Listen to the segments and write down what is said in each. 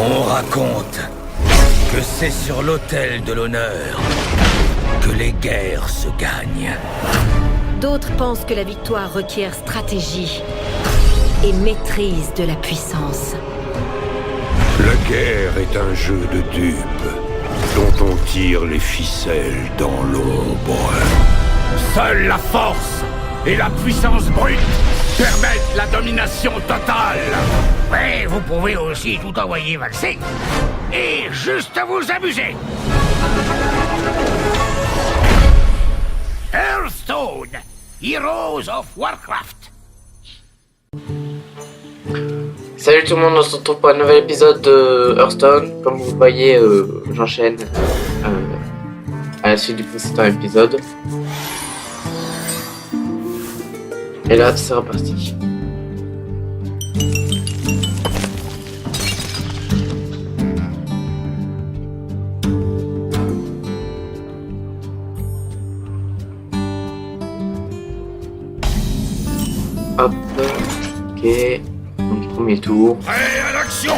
On raconte que c'est sur l'autel de l'honneur que les guerres se gagnent. D'autres pensent que la victoire requiert stratégie et maîtrise de la puissance. La guerre est un jeu de dupes dont on tire les ficelles dans l'ombre. Seule la force et la puissance brute permettent la domination totale. Ouais, vous pouvez aussi tout envoyer valser et juste vous amuser. Hearthstone, Heroes of Warcraft. Salut tout le monde, on se retrouve pour un nouvel épisode de Hearthstone. Comme vous voyez, j'enchaîne à la suite du précédent épisode. Et là, c'est reparti. Hop, ok. Donc, premier tour. Prêt à l'action!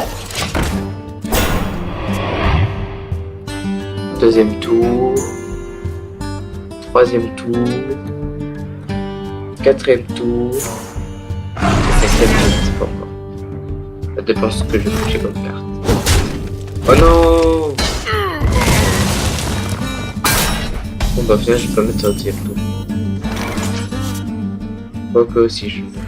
Deuxième tour. Troisième tour. Quatrième tour. Et cinquième tour, c'est pas encore. Ça dépend de ce que je vais toucher comme carte. Oh non! Bon bah au final je vais pas mettre au deuxième tour. Quoique aussi je vais mettre.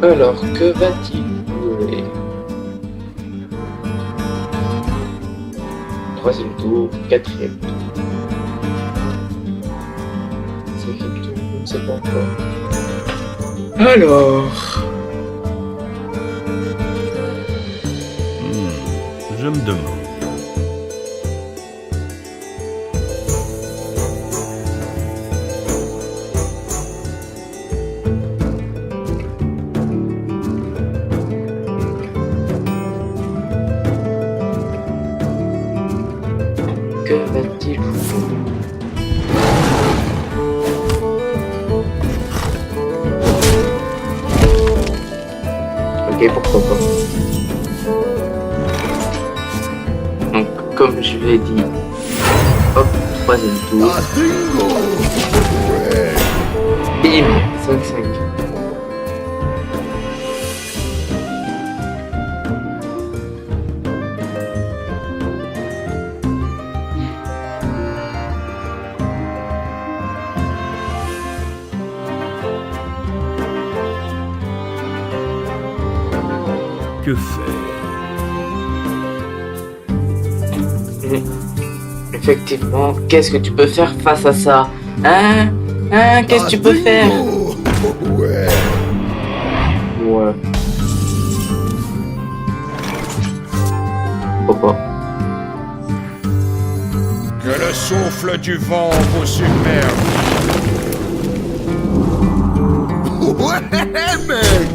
Alors, que va-t-il jouer? Troisième tour, quatrième tour. Cinquième tour, je ne sais pas encore. Alors... Je me demande. Que va-t-il jouer? Ok, pourquoi pas. Donc, comme je l'ai dit, hop, troisième tour. Bim, 5-5. Que faire? Effectivement, qu'est-ce que tu peux faire face à ça? Hein? Qu'est-ce que tu peux faire? Ouais. Ouais. Pourquoi pas? Que le souffle du vent vous submerge. Ouais, mec!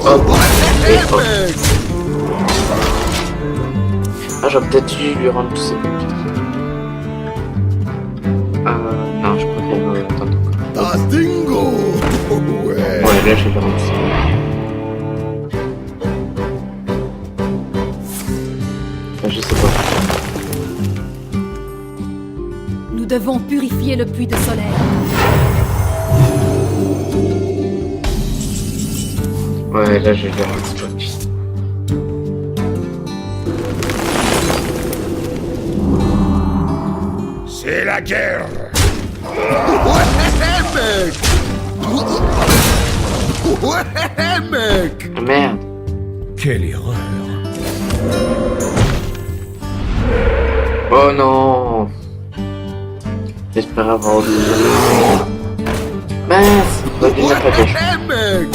Hop, et hop. Ah, j'aurais peut-être dû lui rendre tous ses points. Non, je préfère attendre encore. Dingo! Ouais. Ouais, là, je vais le rendre ça. Enfin, je sais pas. Nous devons purifier le puits de soleil. Ouais, là, je vais le rendre ça. C'est la guerre! Ouais, mec! Ouais, mec! Ah, merde. Quelle erreur! Oh non! J'espère avoir oublié. Mince! On va déjà pas gauche. Mec!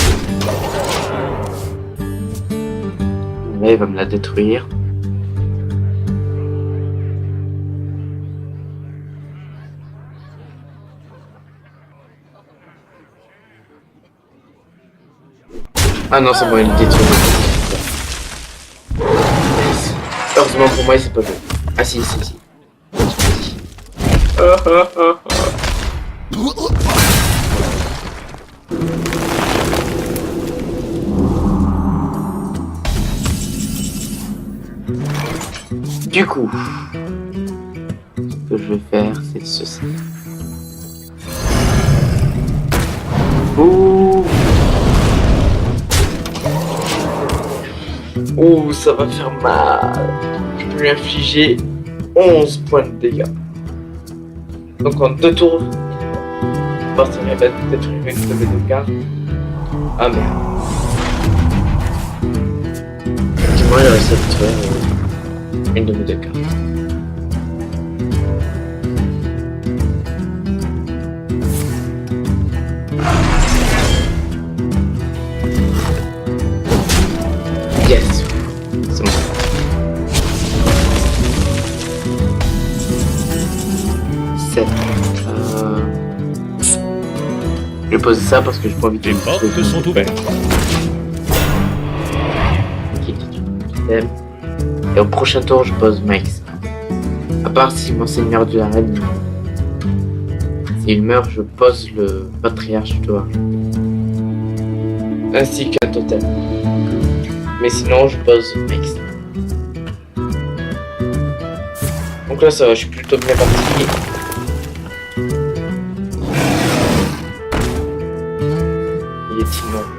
Là, il va me la détruire. Ah non, c'est bon, il le détruit. Heureusement pour moi, il s'est pas joué. Ah si, si, si. Du coup, ce que je vais faire, c'est ceci. Ouh. Ouh, ça va faire mal. Je peux lui infliger 11 points de dégâts. Donc en 2 tours, parce qu'il va détruire une de mes dégâts. Ah merde. Effectivement, il a réussi à détruire une de mes dégâts. Yes, c'est bon. Je vais poser ça parce que je peux envie de... Les portes sont ouvertes. Et au prochain tour, je pose Max. À part si mon seigneur de l'arène, s'il meurt, je pose le patriarche de l'arène. Ainsi qu'un totem. Mais sinon, je pose Max. Donc là, ça va, je suis plutôt bien parti. Il est immense.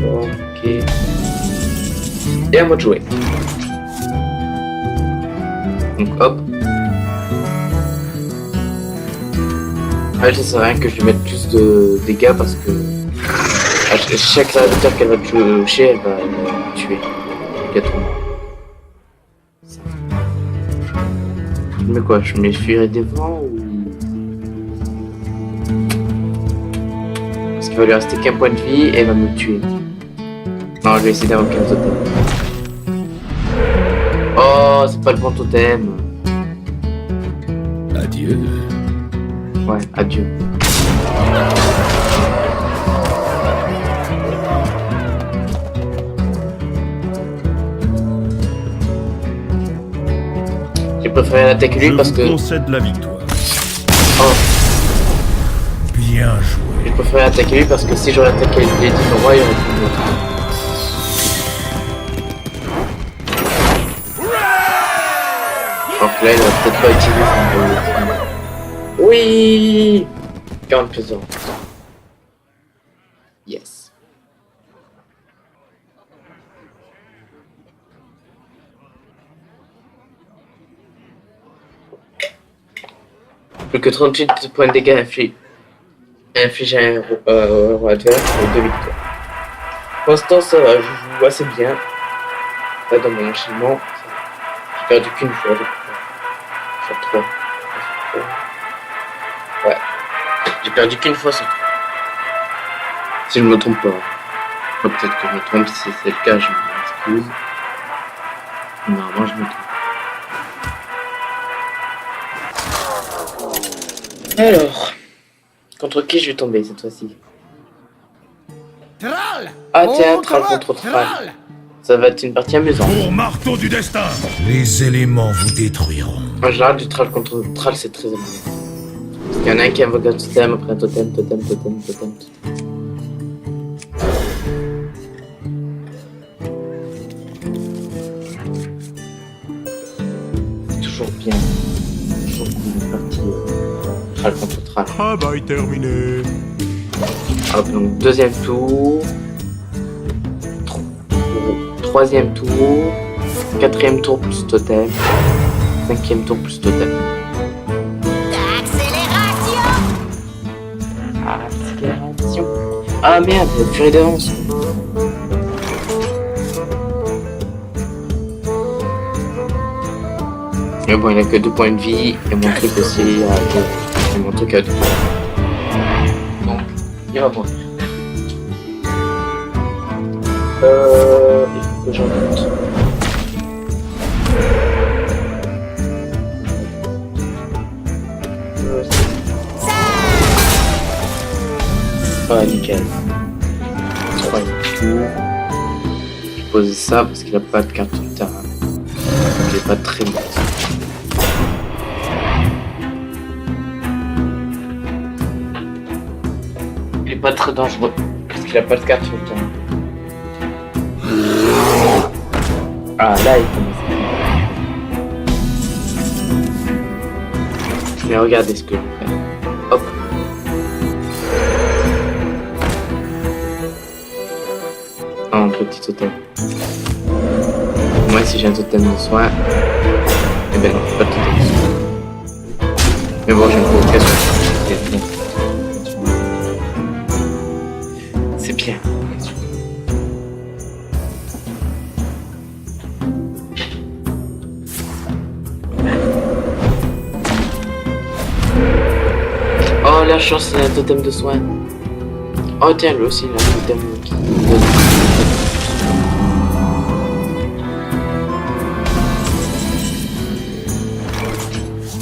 Ok. Et à moi de jouer. Donc hop. Ouais, ça sert à rien que je lui mette plus de dégâts parce que chaque créature qu'elle va toucher, elle va me tuer. Obligatoirement. Je mets quoi? Je mets fuir des vents ou... Parce qu'il va lui rester qu'un point de vie et elle va me tuer. Non, je vais essayer d'avoir 15 totems. Oh, c'est pas le bon totem. Adieu. Ouais, adieu. J'ai préféré attaquer lui parce que... Je concède la victoire. Oh, Bien joué. j'ai préféré attaquer lui parce que si j'aurais attaqué les 10 rois, il y aurait plus d'autres. Alors que là, il va peut-être pas utiliser son... Oui 40 plus 1. Yes. Plus que 38 points de dégâts infligés à un roi adverse et 2 victoires. Pour l'instant, ça va, je joue assez bien. Là, dans mon enchaînement, j'ai perdu qu'une fois. Sur 3. Ouais. J'ai perdu qu'une fois sur 3. Si je me trompe pas. Peut-être que je me trompe, si c'est le cas, je m'excuse. Normalement, je me trompe. Alors, contre qui je vais tomber cette fois-ci? Thrall! Ah tiens, Thrall contre Thrall. Ça va être une partie amusante. Pour marteau du destin. Les éléments vous détruiront. En général, du Thrall contre Thrall, c'est très amusant. Parce qu'il y en a un qui invoque un totem, après un totem. C'est toujours bien. Toujours une partie Thrall contre Thrall. Travail terminé. Hop, donc deuxième tour. Troisième tour. Quatrième tour plus totem. Cinquième tour plus totem. Accélération. Ah merde, furie d'avance. Mais bon, il a que 2 points de vie. Et mon truc aussi a 2. Et mon truc a 2. Donc, il va mourir. Il faut que j'en note. Ah, nickel. Troisième tour. Je vais poser ça parce qu'il a pas de carte de terrain. Il est pas très bon. Il est pas très dangereux parce qu'il a pas de carte sur le terrain. Ah, là, il commence. Mais regardez ce que je vais faire. Hop. Un petit totem. Moi, si j'ai un totem de soin, eh ben non, pas de totem de soin. Mais bon, j'ai une provocation. C'est bien. Oh, la chance, il a un totem de soin. Oh, tiens, lui aussi, il a un totem qui donne.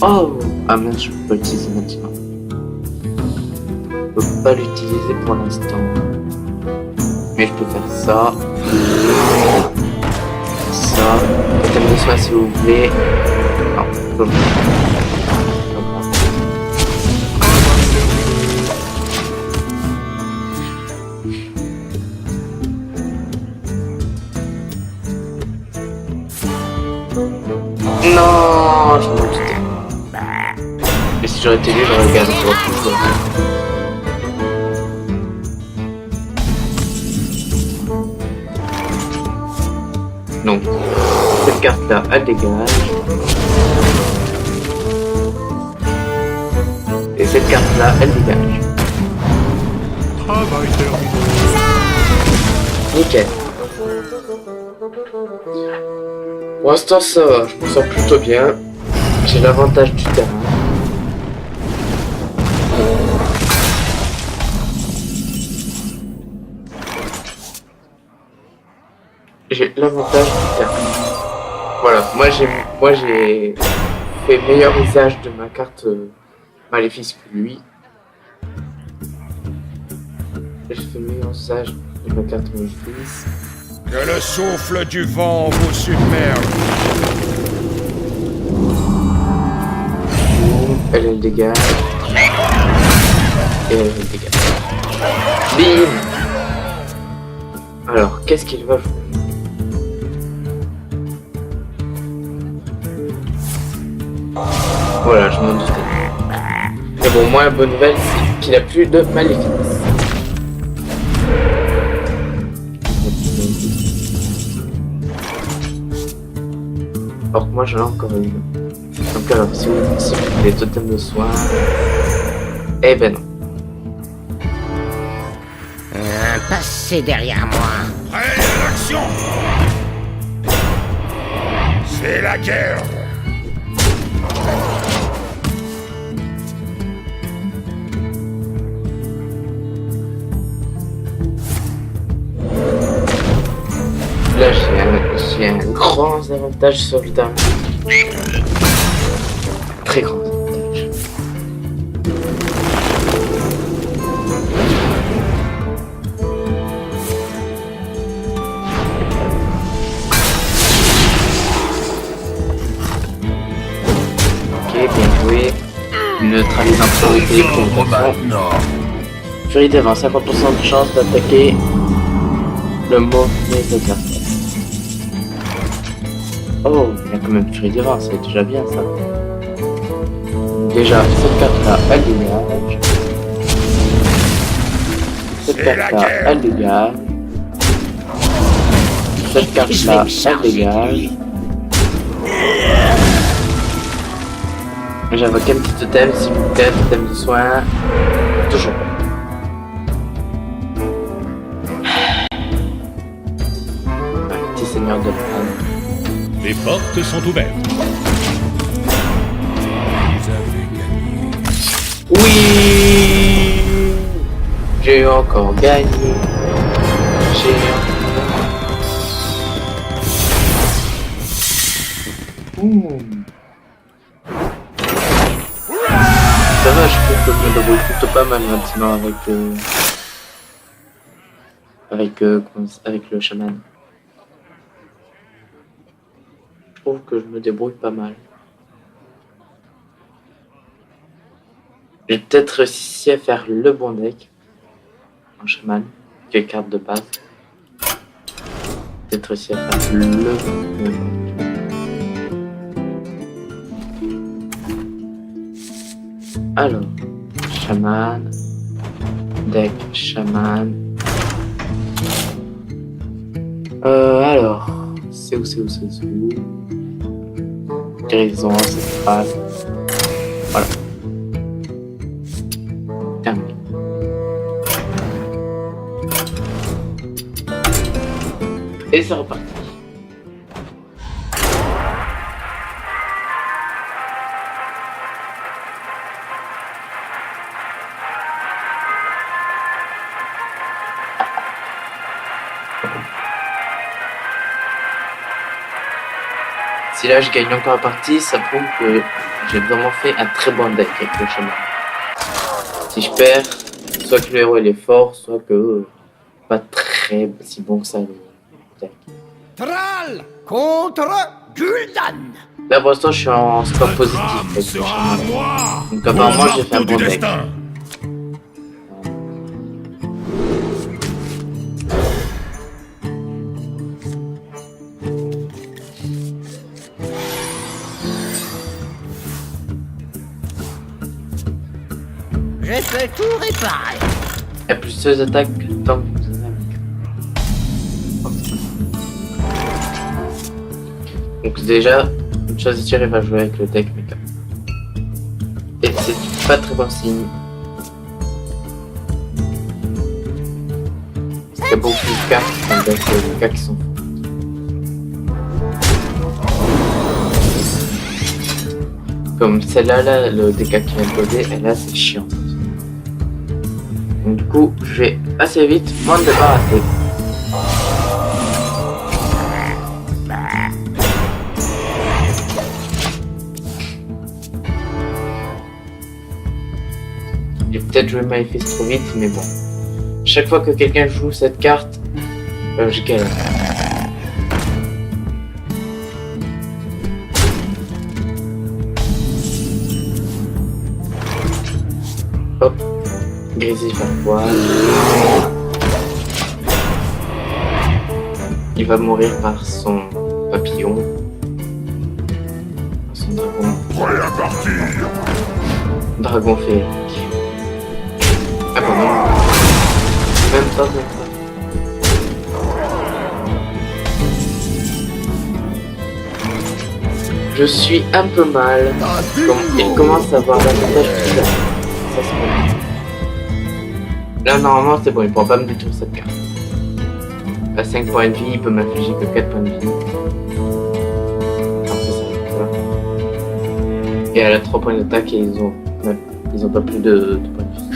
Oh! Ah mince, je peux pas l'utiliser maintenant. Je peux pas l'utiliser pour l'instant. Mais je peux faire ça. Ça. Totem de soin si vous voulez. Non, je peux pas. Non, je m'en doutais. Mais si j'aurais été lui, j'aurais gagné pour tout ça. Donc, cette carte-là, elle dégage. Et cette carte-là, elle dégage. Travail terminé. Nickel. Pour l'instant, ça va, je me sens plutôt bien. J'ai l'avantage du terrain. J'ai l'avantage du terrain. Voilà, moi j'ai fait meilleur usage de ma carte maléfice que lui. J'ai fait meilleur usage de ma carte maléfice. Que le souffle du vent vous submerge. Elle dégage. Et elle dégage. Bim. Alors, qu'est-ce qu'il va jouer? Voilà, je m'en doutais. Mais bon, moi, la bonne nouvelle, c'est qu'il a plus de maléfice. Alors que moi, j'en ai encore une. Donc alors, si vous voulez des totems de soin... Eh ben non. Passez derrière moi. Prêt à l'action. C'est la guerre. Là, j'ai un grand avantage sur le terrain. Très grand avantage. Ok, bien joué. Neutralise en priorité pour Furie d'avant, 50% de chance d'attaquer le mauvais adversaire. Oh, il y a quand même Furie d'avant, c'est déjà bien ça. Déjà, cette carte-là, elle dégage. Cette carte-là, elle dégage. Cette carte-là, elle dégage. J'invoque un petit totem, s'il vous plaît, totem de soin. Toujours pas. Un petit seigneur de l'âme. Les portes sont ouvertes. Oui, j'ai encore gagné. J'ai encore... Ça va, je trouve que je me débrouille plutôt pas mal maintenant avec le chaman. Je trouve que je me débrouille pas mal. J'ai peut-être réussi à faire le bon deck en chaman, qui est carte de base. peut-être réussir à faire le... Alors, chaman, deck, chaman. Alors, c'est où guérison ancestrale. Voilà. Terminé. Et c'est reparti. Si là je gagne encore la partie, ça prouve que j'ai vraiment fait un très bon deck avec le chaman. Si je perds, soit que le héros il est fort, soit que pas très si bon que ça le deck. Thrall contre Gul'dan. Là pour l'instant je suis en score positif avec le chaman. Donc apparemment j'ai fait un bon deck. Je peux tout réparer. Il y a plus de attaques que le temps que vous avez. Donc déjà, une chose est sûre, il va jouer avec le deck mecha. Et c'est pas très bon signe. Parce qu'il y a beaucoup de cartes dans le deck mecha qui sont comme celle-là, là, le DK qui vient de poser, et là c'est chiant. Donc du coup, je vais assez vite m'en débarrasser. J'ai peut-être joué Maléfice trop vite, mais bon. Chaque fois que quelqu'un joue cette carte, je galère. Hop, Grisy parfois. Il va mourir par son papillon. Par son dragon. Prêt à partir. Dragon féerique. Ah bon non. Même pas. Je suis un peu mal. Il commence à avoir l'avantage tout ça. Ça c'est bon. Là normalement c'est bon, il pourra pas me détruire cette carte. À 5 points de vie, il peut m'infliger que 4 points de vie. Alors c'est ça, voilà. Et elle a 3 points d'attaque et ils ont pas plus de points de vie.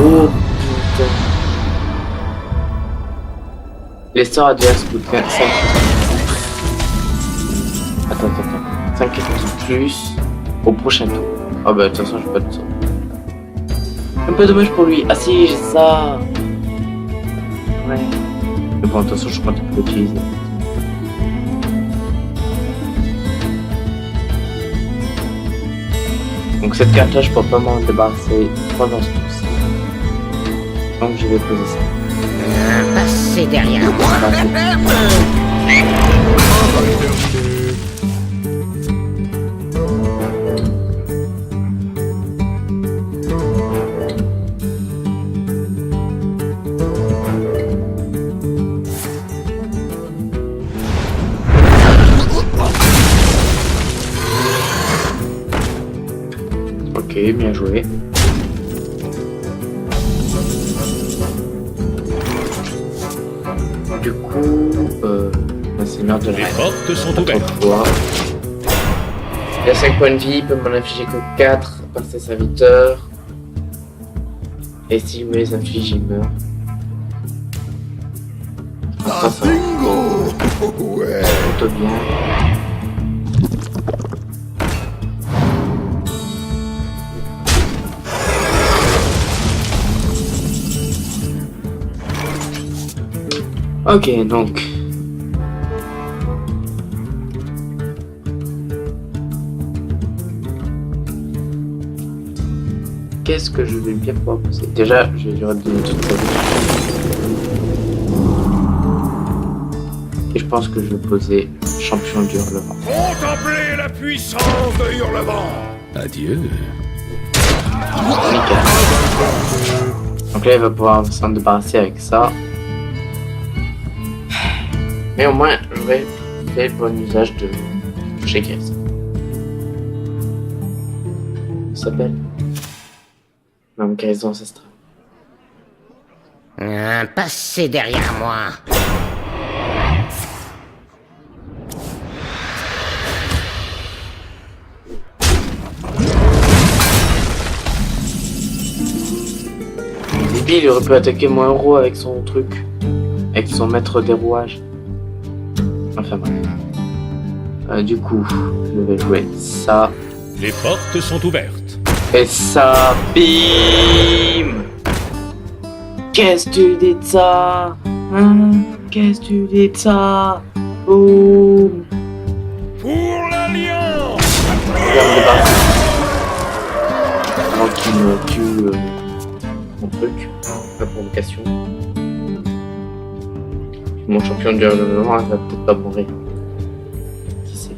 Oh putain. Les sorts adverses coûtent 5. Attends. 5 de plus au prochain tour. Ah bah de toute façon j'ai pas de sort. Un peu dommage pour lui. Ah si, j'ai ça. Ouais. Mais bon, de toute façon je crois qu'il peut l'utiliser. Donc cette carte là je peux pas m'en débarrasser pendant ce tour-ci. Donc je vais poser ça. Passez derrière moi. Ok, bien joué. Du coup, la seigneur de la Les portes sont ouvertes. fois. Il a 5 points de vie, il peut m'en infliger que 4 par ses serviteurs. Et s'il me les inflige, il meurt. Ça, ça va plutôt bien. Ok, donc. Qu'est-ce que je vais bien pouvoir poser? Déjà, je vais lui redonner toute sa vie. pense que je vais poser champion du Hurlevent. Contemplez la puissance de Hurlevent. Adieu. Nickel. Donc là, il va pouvoir s'en débarrasser avec ça. Mais au moins, je vais faire le bon usage de Shaker. Il s'appelle Même guérison ancestrale. Passez derrière moi. Débile, il aurait pu attaquer mon héros avec son truc. Avec son maître des rouages. Enfin bref. Du coup, je vais jouer ça. Les portes sont ouvertes. Et ça, bim! Qu'est-ce que tu dis de ça? Hein? Qu'est-ce que tu dis de ça? Boum! Pour l'Alliance. Je vais me débarrasser. Avant qu'il me tue mon truc. La provocation. Mon champion de Hurlevent, il va peut-être pas mourir. Qui sait?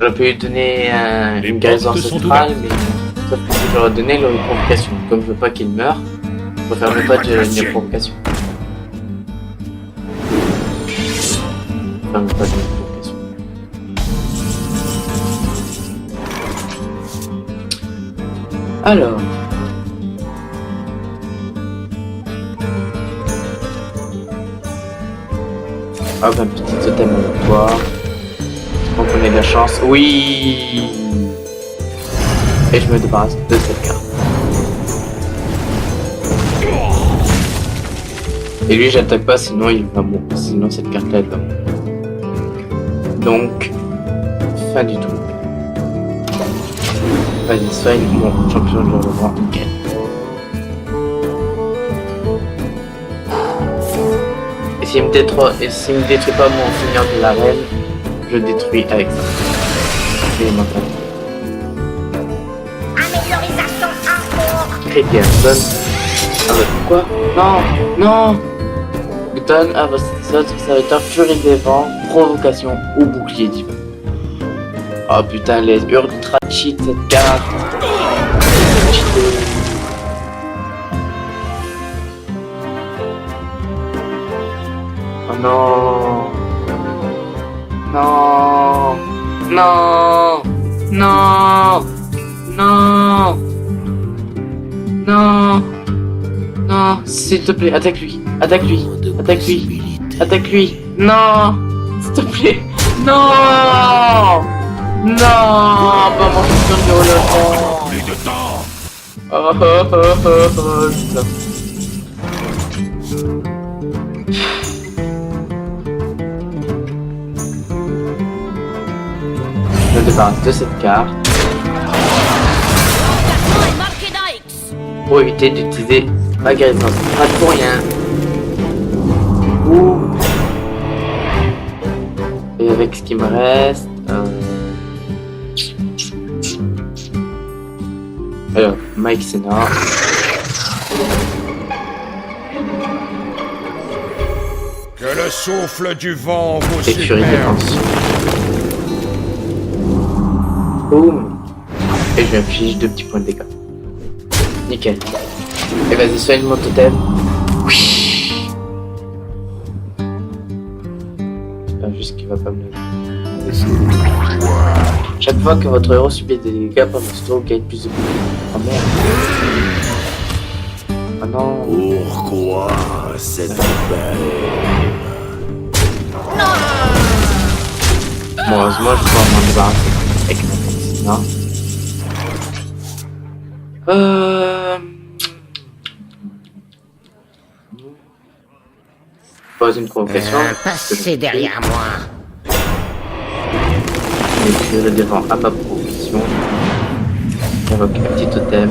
J'aurais pu lui donner une guérison ancestrale, mais sauf que si j'aurais donné, il aurait une provocation. Comme je veux pas qu'il meure, je préfère ne pas donner une provocation. Je préfère ne pas donner une provocation. Alors. Hop, un petit totem avec toi. Donc on a de la chance. Oui. Et je me débarrasse de cette carte. Et lui j'attaque pas sinon il va mourir. Sinon cette carte là elle va mourir. Donc fin du tour. Vas-y, soigne mon champion de Hurlevent, nickel. Et s'il me détruit pas mon seigneur de l'arène, je le détruis avec ça. Élémental. Améliorisation en cours. Crit Person. Ah bah quoi? Non, non. Donne à votre serviteur Furie des Vents, Provocation ou Bouclier divin. Oh putain, les ultra cheat cette carte. Oh non. Non. Non. Non. Non. Non. Non. S'il te plaît, attaque lui. Attaque lui. Attaque lui. Attaque lui. Non. S'il te plaît. Non. Non, pas mon champion de Hurlevent. Plus de temps. Oh oh oh oh oh, putain. Je me débarrasse de cette carte pour éviter d'utiliser ma guérison ancestrale pour rien. Ouh. Et avec ce qui me reste... Alors, Mike Sena. Que le souffle du vent vous Et Furie submerge. Défense. Boum. Et je lui inflige 2 petits points de dégâts. Nickel. Et vas-y, soigne mon totem. Oui. J'espère juste qu'il va pas me le... Chaque fois que votre héros subit des dégâts par mon tour, gagne plus de points. Oh merde. Oh non. Pourquoi cette belle? Bon, heureusement, je peux m'en débarrasser avec ma force. Non. Pose une provocation. Passez derrière moi. Je le défends à ma provocation. J'invoque un petit totem.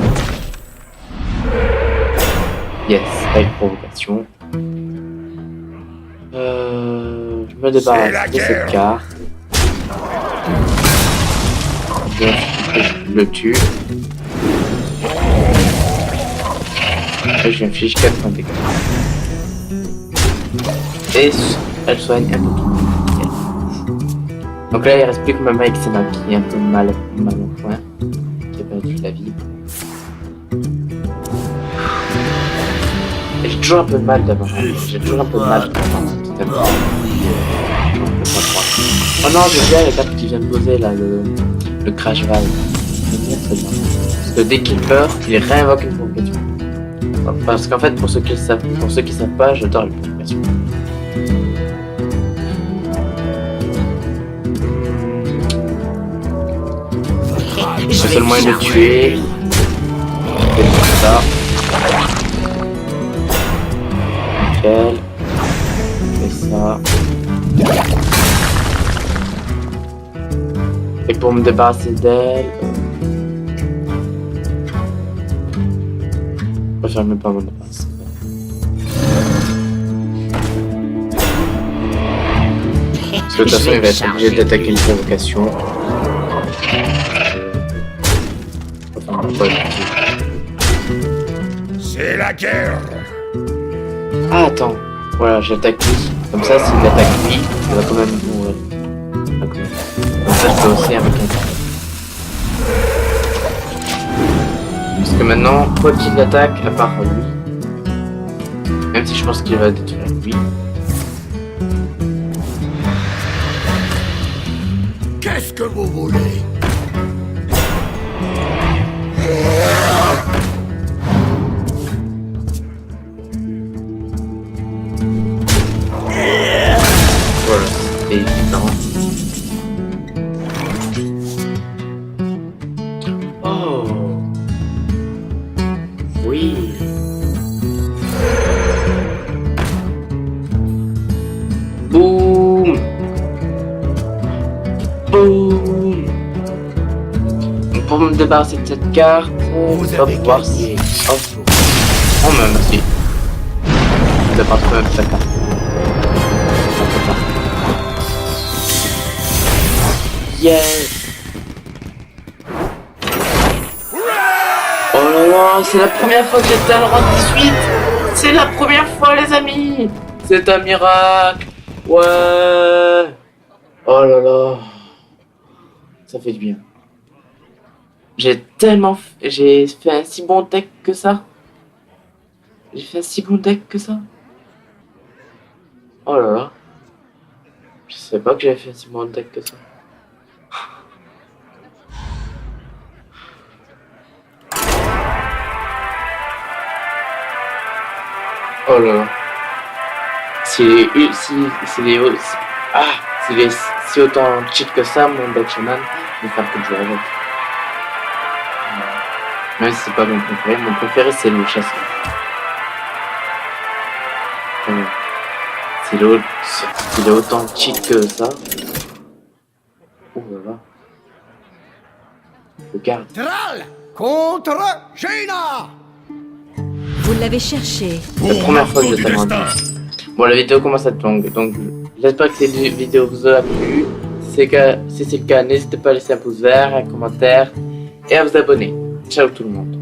Yes, avec provocation. Je me débarrasse de cette carte. Je le tue. Et je lui inflige 4 points de dégâts. Et elle soigne un peu tout. Donc là, il reste plus que ma mec, c'est qui est un peu mal au point, qui a perdu la vie. Et j'ai toujours un peu de mal d'abord. J'ai toujours un peu de mal. Oh non, j'aime bien les cartes qui viennent poser là, le crash valve. J'aime bien très bien. Parce que dès qu'il meurt, il réinvoque une provocation. Parce qu'en fait, pour ceux qui savent pas, j'adore les provocations. Le seul moyen de le tuer, c'est ça. Nickel. Et ça. Et pour me débarrasser d'elle, je préfère même pas m'en débarrasser. Parce que de toute façon, il va être obligé d'attaquer une provocation. C'est la guerre. Ah attends, voilà, j'attaque lui. Comme ça, s'il attaque lui, il va quand même mourir. Comme ça, je peux aussi avec un. Parce que maintenant, quoi qu'il attaque, à part lui, même si je pense qu'il va détruire lui. Qu'est-ce que vous voulez? Voilà, c'est évident. Oh oui. Boum. Boum. Pour me débarrasser de cette carte, on va pouvoir si. Oh, oh mais merci. Je débarrasse quand même de cette carte. Yes. Oh là là, c'est la première fois que j'étais à le rang 18. C'est la première fois les amis. C'est un miracle. Ouais. Oh là là. Ça fait du bien. J'ai fait un si bon deck que ça. J'ai fait un si bon deck que ça. Oh là là. Je savais pas que j'avais fait un si bon deck que ça. Oh là là. C'est si autant cheat que ça, mon deck shaman, je vais faire que de jouer avec. Même si c'est pas mon préféré c'est le chasseur. S'il est autant cheat que ça. Oh là là. Regarde. Thrall contre Jaina. Vous l'avez cherché. La première fois que je t'ai rendu. Bon, la vidéo commence à être longue, donc j'espère que cette vidéo vous a plu. Si c'est le cas, n'hésitez pas à laisser un pouce vert, un commentaire et à vous abonner. Ciao tout le monde.